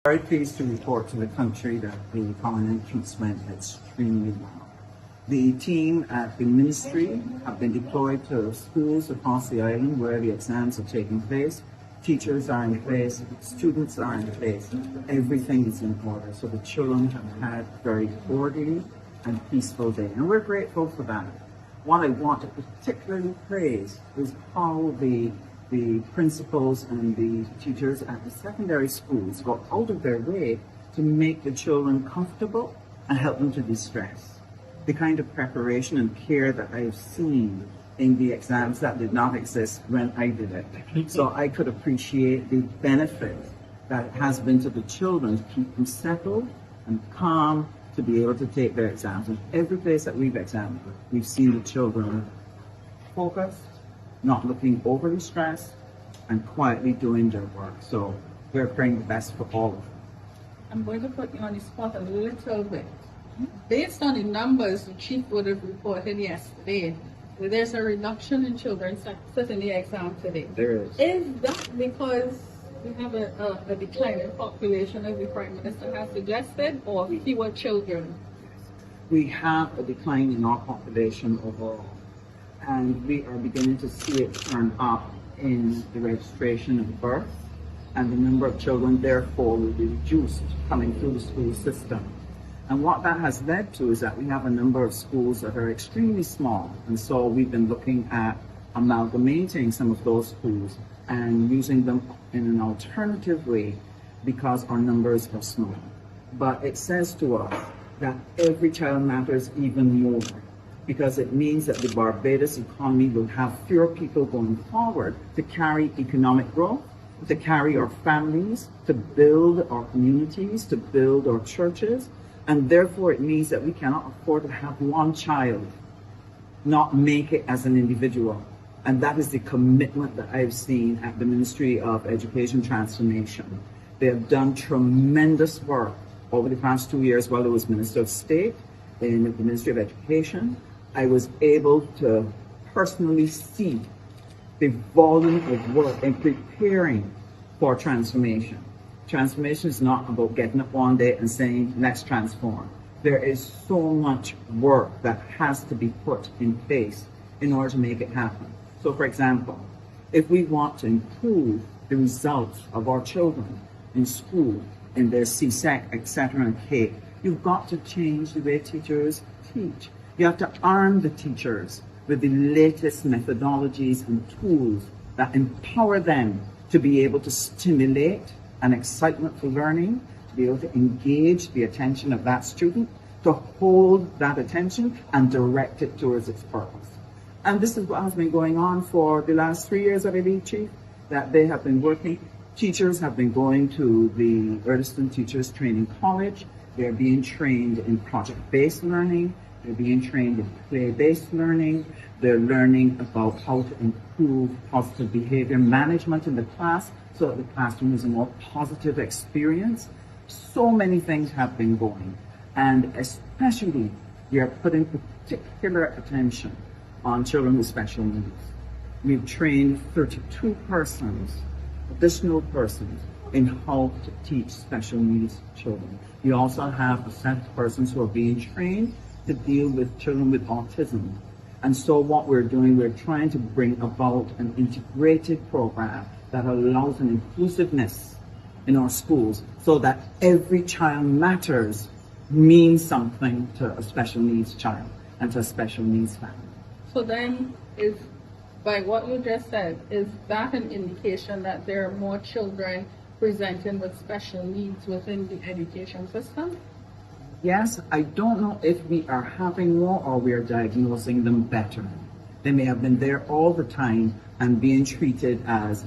Very pleased to report to the country that the common entrance went extremely well. The team at the ministry have been deployed to schools across the island where the exams are taking place. Teachers are in place, students are in place, everything is in order. So the children have had a very orderly and peaceful day, and we're grateful for that. What I want to particularly praise is how the principals and the teachers at the secondary schools go out of their way to make the children comfortable and help them to de-stress. The kind of preparation and care that I've seen in the exams that did not exist when I did it. So I could appreciate the benefit that it has been to the children to keep them settled and calm to be able to take their exams. In every place that we've examined, we've seen the children focused, not looking overly stressed, and quietly doing their work. So we're praying the best for all of them. I'm going to put you on the spot a little bit. Based on the numbers the chief would have reported yesterday, there's a reduction in children sitting the exam today. There is. Is that because we have a decline in population, as the Prime Minister has suggested, or fewer children? We have a decline in our population overall, and we are beginning to see it turn up in the registration of birth, and the number of children therefore will be reduced coming through the school system. And what that has led to is that we have a number of schools that are extremely small, and so we've been looking at amalgamating some of those schools and using them in an alternative way because our numbers are small. But it says to us that every child matters even more, because it means that the Barbados economy will have fewer people going forward to carry economic growth, to carry our families, to build our communities, to build our churches, and therefore it means that we cannot afford to have one child not make it as an individual. And that is the commitment that I've seen at the Ministry of Education Transformation. They have done tremendous work over the past 2 years while I was Minister of State in the Ministry of Education. I was able to personally see the volume of work in preparing for transformation. Transformation is not about getting up one day and saying, let's transform. There is so much work that has to be put in place in order to make it happen. So for example, if we want to improve the results of our children in school, in their CSEC, etc., and K, you've got to change the way teachers teach. You have to arm the teachers with the latest methodologies and tools that empower them to be able to stimulate an excitement for learning, to be able to engage the attention of that student, to hold that attention and direct it towards its purpose. And this is what has been going on for the last 3 years, I believe, Chief, that they have been working. Teachers have been going to the Earlston Teachers Training College. They're being trained in project-based learning. They're being trained in play-based learning. They're learning about how to improve positive behavior management in the class so that the classroom is a more positive experience. So many things have been going. And especially, we are putting particular attention on children with special needs. We've trained 32 persons, additional persons, in how to teach special needs children. We also have a set of persons who are being trained to deal with children with autism. And so what we're doing, we're trying to bring about an integrated program that allows an inclusiveness in our schools so that every child matters means something to a special needs child and to a special needs family. So then, by what you just said, is that an indication that there are more children presenting with special needs within the education system? Yes, I don't know if we are having more or we are diagnosing them better. They may have been there all the time and being treated as